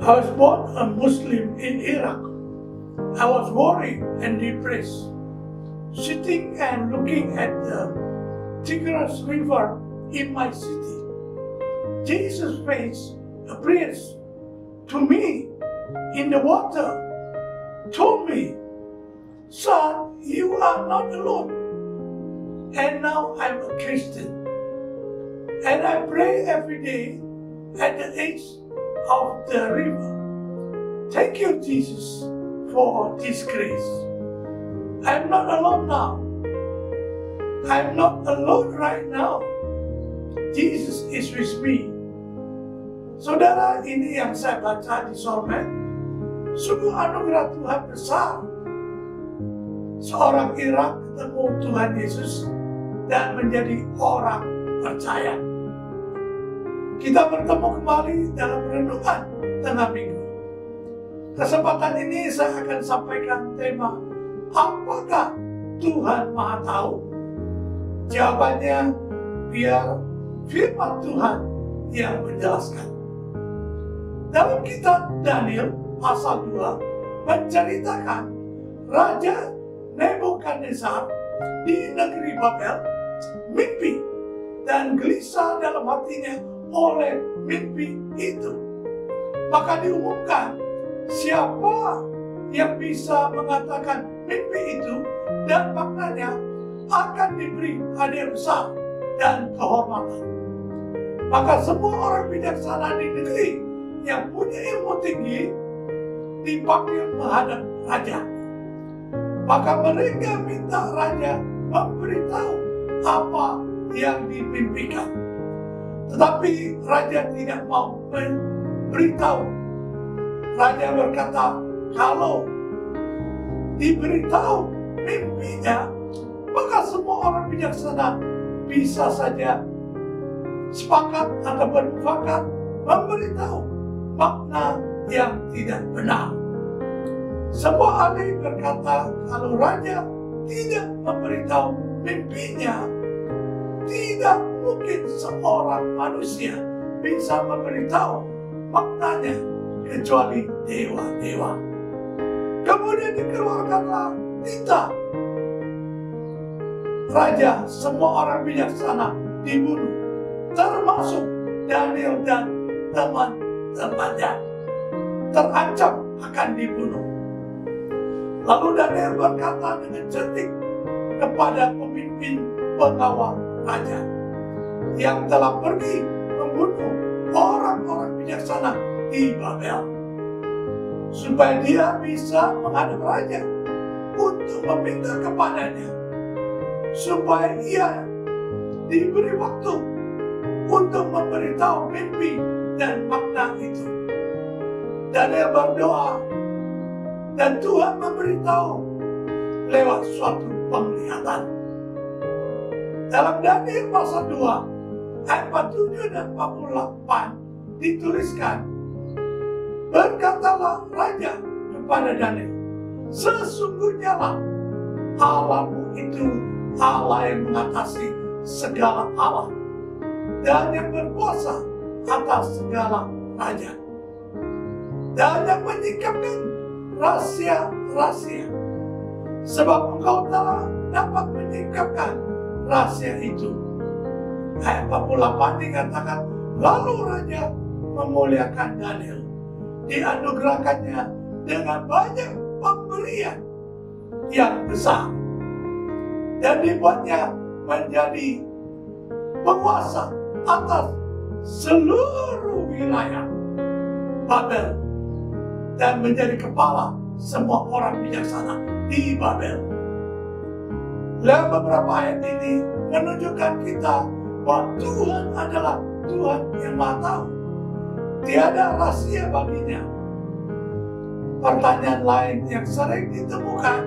I was born a Muslim in Iraq. I was worried and depressed, sitting and looking at the Tigris River in my city. Jesus' face appears to me in the water, told me, "Son, you are not alone." And now I'm a Christian. And I pray every day at the edge of the river. Thank you, Jesus, for this grace. I'm not alone now. I'm not alone right now. Jesus is with me. Saudara, ini yang saya baca di Sormet. Sungguh anugerah Tuhan besar. Seorang Irak ketemu Tuhan Yesus dan menjadi orang percaya. Kita bertemu kembali dalam renungan tengah minggu. Kesempatan ini saya akan sampaikan tema, apakah Tuhan Maha Tahu? Jawabannya biar firman Tuhan yang menjelaskan. Dalam kitab Daniel pasal 2 menceritakan Raja Nebukadnezar di negeri Babel mimpi dan gelisah dalam hatinya oleh mimpi itu. Maka diumumkan siapa yang bisa mengatakan mimpi itu dan maknanya akan diberi hadiah besar dan kehormatan. Maka semua orang bijaksana di negeri yang punya ilmu tinggi dipanggil menghadap raja. Maka mereka minta raja memberitahu apa yang dimimpikan. Tetapi raja tidak mau memberitahu. Raja berkata, kalau diberitahu mimpinya, maka semua orang bijaksana bisa saja sepakat atau bermufakat memberitahu makna yang tidak benar. Semua ahli berkata kalau raja tidak memberitahu mimpinya, tidak mungkin seorang manusia bisa memberitahu maknanya kecuali dewa-dewa. Kemudian dikeluarkanlah titah. Raja, semua orang bijaksana dibunuh, termasuk Daniel dan teman-temannya, terancam akan dibunuh. Lalu Daniel berkata dengan cerdik kepada pemimpin pengawal raja yang telah pergi membunuh orang-orang bijaksana di Babel, supaya dia bisa menghadap raja untuk meminta kepadanya supaya ia diberi waktu untuk memberitahu mimpi dan makna itu. Daniel berdoa dan Tuhan memberitahu lewat suatu penglihatan. Dalam Daniel pasal 2 ayat 47 dan 48 dituliskan, berkatalah raja kepada Daniel, sesungguhnya lah Allahmu itu Allah yang mengatasi segala Allah dan yang berkuasa atas segala raja dan yang menyingkapkan rahasia-rahasia, sebab engkau telah dapat menyingkapkan rahasia itu. Ayat 48 dikatakan, lalu raja memuliakan Daniel, dianugerahkannya dengan banyak pemberian yang besar, dan dibuatnya menjadi penguasa atas seluruh wilayah Babel dan menjadi kepala semua orang bijaksana di Babel. Dalam beberapa ayat ini menunjukkan kita bahwa Tuhan adalah Tuhan yang Maha Tahu. Tiada rahasia baginya. Pertanyaan lain yang sering ditemukan,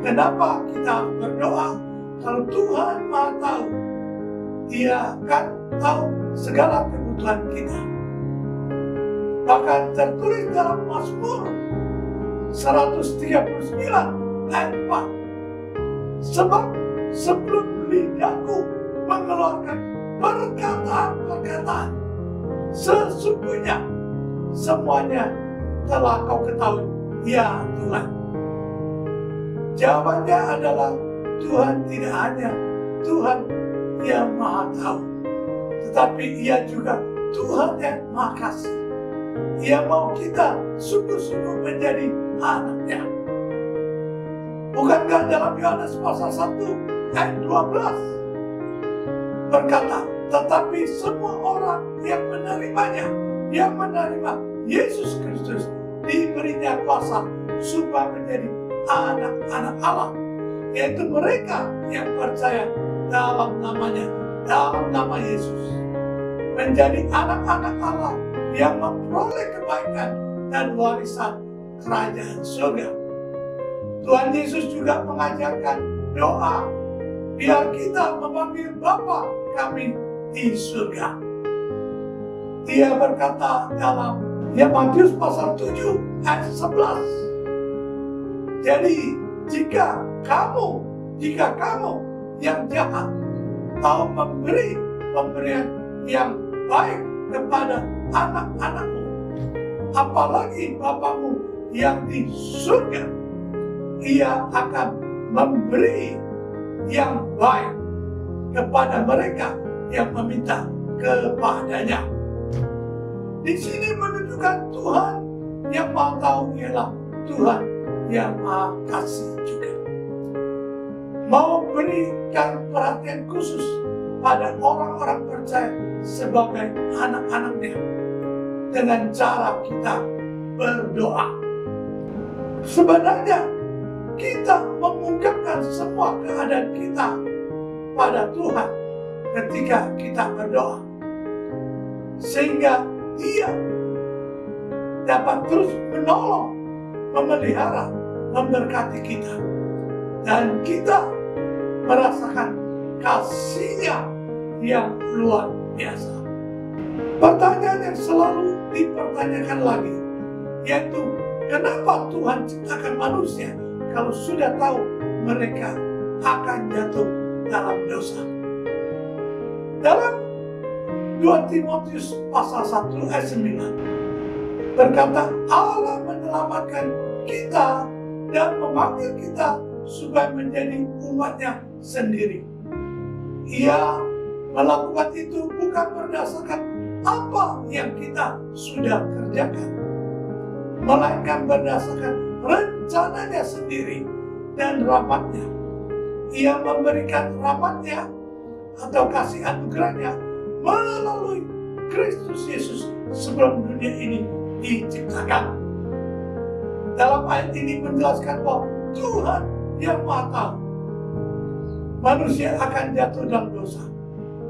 kenapa kita berdoa kalau Tuhan Maha Tahu? Dia akan tahu segala kebutuhan kita. Bahkan tertulis dalam Mazmur 139 ayat 4. Sebab sebelum lidahku mengeluarkan perkataan-perkataan, sesungguhnya semuanya telah kau ketahui, ya Tuhan? Jawabannya adalah Tuhan tidak hanya Tuhan yang Maha Tahu, tetapi Ia juga Tuhan yang Maha Kasih. Ia mau kita sungguh-sungguh menjadi anak-Nya. Bukankah dalam Yohanes pasal 1 ayat 12 berkata, tetapi semua orang yang menerimanya, yang menerima Yesus Kristus, diberinya kuasa supaya menjadi anak-anak Allah, yaitu mereka yang percaya dalam namanya, dalam nama Yesus, menjadi anak-anak Allah yang memperoleh kebaikan dan warisan kerajaan surga. Tuhan Yesus juga mengajarkan doa, biar kita memanggil Bapa kami di surga. Dia berkata dalam Matius pasal 7 ayat 11. Jadi jika kamu yang jahat tahu memberi pemberian yang baik kepada anak-anakmu, apalagi Bapamu yang di surga, Ia akan memberi yang baik kepada mereka yang meminta kepadanya. Di sini menunjukkan Tuhan yang Maha Tahu ialah Tuhan yang Maha Kasih juga. Mau berikan perhatian khusus pada orang-orang percaya sebagai anak-anaknya dengan cara kita berdoa. Sebenarnya kita mengungkapkan semua keadaan kita pada Tuhan ketika kita berdoa, sehingga Dia dapat terus menolong, memelihara, memberkati kita, dan kita merasakan kasih-Nya yang luar biasa. Pertanyaan yang selalu dipertanyakan lagi, yaitu kenapa Tuhan ciptakan manusia kalau sudah tahu mereka akan jatuh dalam dosa? Dalam 2 Timotius pasal 1 ayat 9 berkata, Allah menyelamatkan kita dan memanggil kita supaya menjadi umat-Nya sendiri. Ia melakukan itu bukan berdasarkan apa yang kita sudah kerjakan, melainkan berdasarkan rencananya sendiri dan rahmat-Nya. Ia memberikan rahmat-Nya atau kasih anugerah-Nya melalui Kristus Yesus sebelum dunia ini diciptakan. Dalam ayat ini menjelaskan bahwa Tuhan yang Maha Tahu manusia akan jatuh dalam dosa,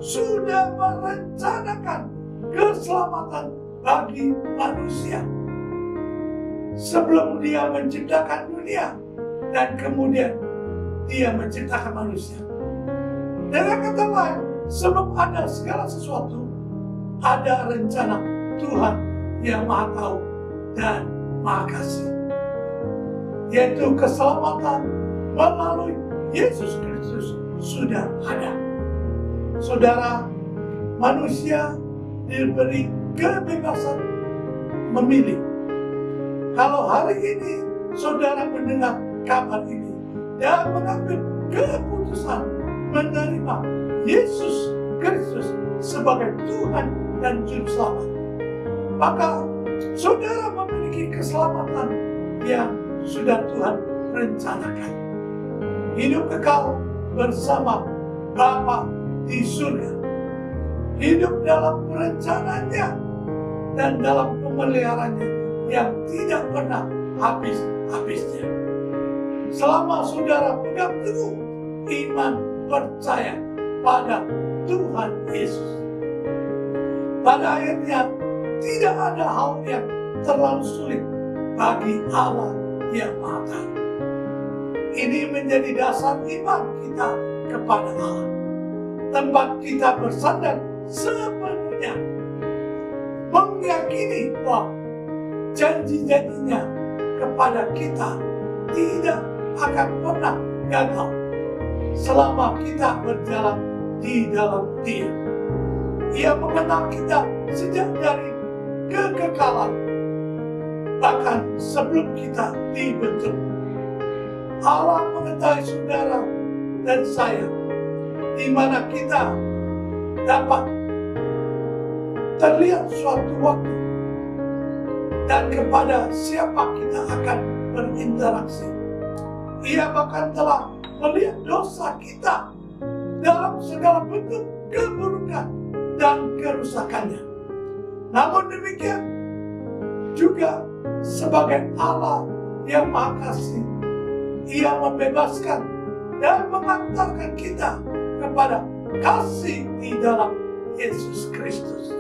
sudah merencanakan keselamatan bagi manusia sebelum Dia menciptakan dunia, dan kemudian Dia menciptakan manusia. Dengan kata lain, sebelum ada segala sesuatu, ada rencana Tuhan yang Maha Tahu dan Maha Kasih, yaitu keselamatan melalui Yesus Kristus sudah ada. Saudara, manusia diberi kebebasan memilih. Kalau hari ini saudara mendengar kabar ini dan mengambil keputusan menerima Yesus Kristus sebagai Tuhan dan Juru Selamat, maka saudara memiliki keselamatan yang sudah Tuhan rencanakan. Hidup kekal bersama Bapa di surga. Hidup dalam perencanaannya dan dalam pemeliharaannya yang tidak pernah habis-habisnya. Selama saudara pegang teguh iman percaya pada Tuhan Yesus, pada akhirnya tidak ada hal yang terlalu sulit bagi Allah yang Maha Tahu. Ini menjadi dasar iman kita kepada Allah, tempat kita bersandar sepenuhnya, meyakini bahwa janji-janjinya kepada kita tidak akan pernah gagal selama kita berjalan di dalam Dia. Ia mengenal kita sejak dari kekekalan bahkan sebelum kita dibentuk. Allah mengetahui saudara dan saya, di mana kita dapat terlihat suatu waktu dan kepada siapa kita akan berinteraksi. Ia bahkan telah melihat dosa kita dalam segala bentuk keburukan dan kerusakannya. Namun demikian juga sebagai Allah yang Maha Kasih, Ia membebaskan dan mengantarkan kita kepada kasih di dalam Yesus Kristus.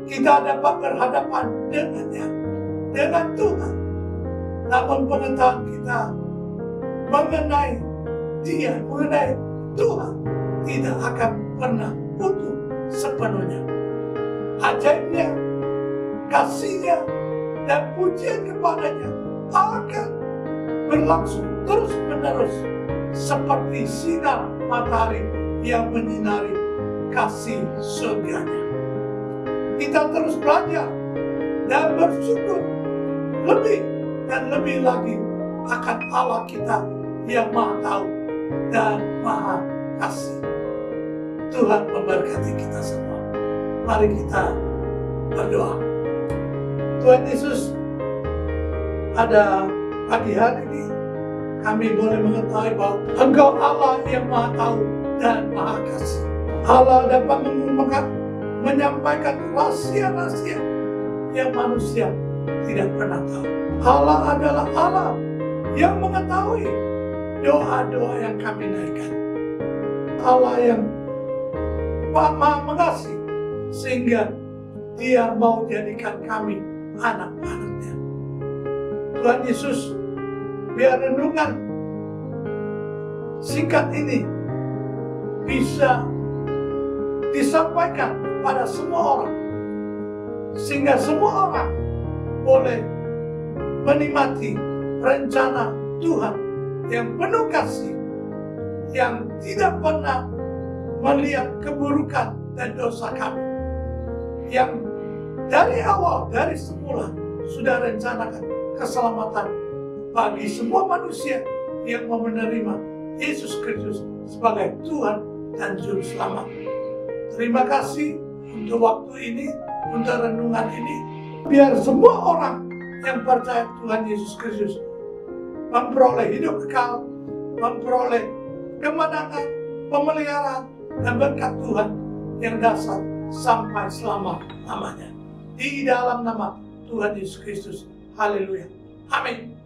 Kita dapat berhadapan dengannya, dengan Tuhan. Namun pengetahuan kita mengenai Dia, mengenai Tuhan, tidak akan pernah utuh sepenuhnya. Ajaibnya, kasihnya, dan pujian kepadanya akan berlangsung terus-menerus seperti sinar matahari yang menyinari kasih surganya. Kita terus belajar dan bersyukur lebih dan lebih lagi akan Allah kita yang Maha Tahu dan Maha Kasih. Tuhan memberkati kita semua. Mari kita berdoa. Tuhan Yesus, ada pagi hari ini kami boleh mengetahui bahwa Engkau Allah yang Maha Tahu dan Maha Kasih. Allah dapat mengumumkan, menyampaikan rahasia-rahasia yang manusia tidak pernah tahu. Allah adalah Allah yang mengetahui doa-doa yang kami naikkan. Allah yang Maha mengasihi sehingga Dia mau jadikan kami anak-anak-Nya. Tuhan Yesus, biar renungan singkat ini bisa disampaikan pada semua orang, sehingga semua orang boleh menikmati rencana Tuhan yang penuh kasih, yang tidak pernah melihat keburukan dan dosa kami, yang dari awal, dari semula sudah rencanakan keselamatan bagi semua manusia yang mau menerima Yesus Kristus sebagai Tuhan dan Juru Selamat. Terima kasih untuk waktu ini, untuk renungan ini. Biar semua orang yang percaya Tuhan Yesus Kristus memperoleh hidup kekal, memperoleh kemenangan, pemeliharaan, dan berkat Tuhan yang dasar sampai selama-lamanya. Di dalam nama Tuhan Yesus Kristus. Haleluya. Amin.